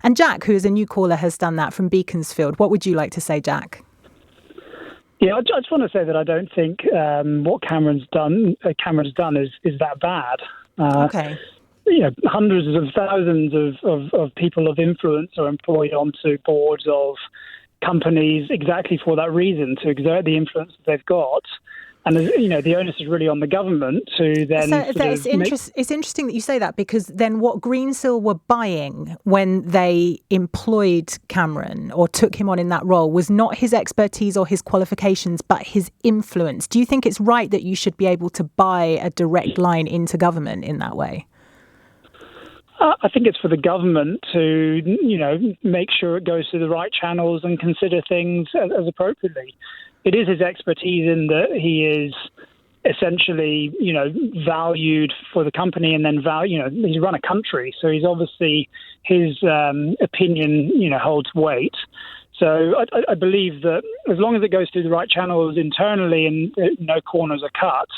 And Jack, who is a new caller, has done that from Beaconsfield. What would you like to say, Jack? Yeah, I just want to say that I don't think what Cameron's done is that bad. Okay. Hundreds of thousands of people of influence are employed onto boards of companies exactly for that reason, to exert the influence that they've got. And, the onus is really on the government to then... It's interesting that you say that, because then what Greensill were buying when they employed Cameron or took him on in that role was not his expertise or his qualifications, but his influence. Do you think it's right that you should be able to buy a direct line into government in that way? I think it's for the government to, make sure it goes through the right channels and consider things as appropriately. It is his expertise in that he is essentially, valued for the company, and then he's run a country. So he's obviously, his opinion, holds weight. So I believe that as long as it goes through the right channels internally and no corners are cut,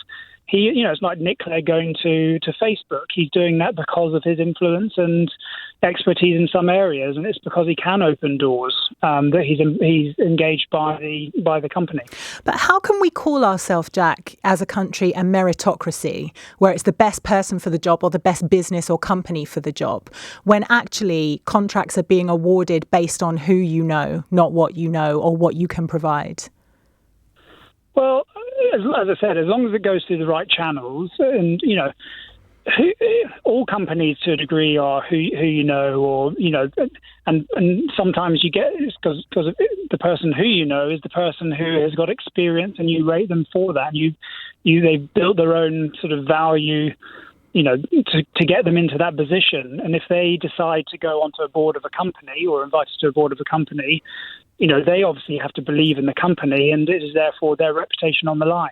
it's like Nick Clegg going to Facebook. He's doing that because of his influence and expertise in some areas, and it's because he can open doors that he's engaged by the company. But how can we call ourselves, Jack, as a country, a meritocracy, where it's the best person for the job or the best business or company for the job, when actually contracts are being awarded based on who you know, not what you know or what you can provide? Well, as I said, as long as it goes through the right channels, and all companies to a degree are who you know, or and sometimes you get because the person who you know is the person who has got experience, and you rate them for that. And they've built their own sort of value, to get them into that position. And if they decide to go onto a board of a company or invited to a board of a company, they obviously have to believe in the company, and it is therefore their reputation on the line.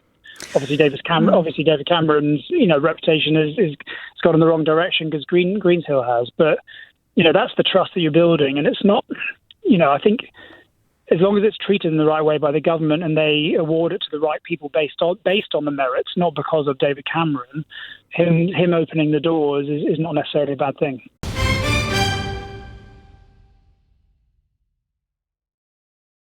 Obviously, David Cameron's reputation has gone in the wrong direction because Greensill has. But that's the trust that you're building, and it's not. I think as long as it's treated in the right way by the government and they award it to the right people based on the merits, not because of David Cameron, him opening the doors is not necessarily a bad thing.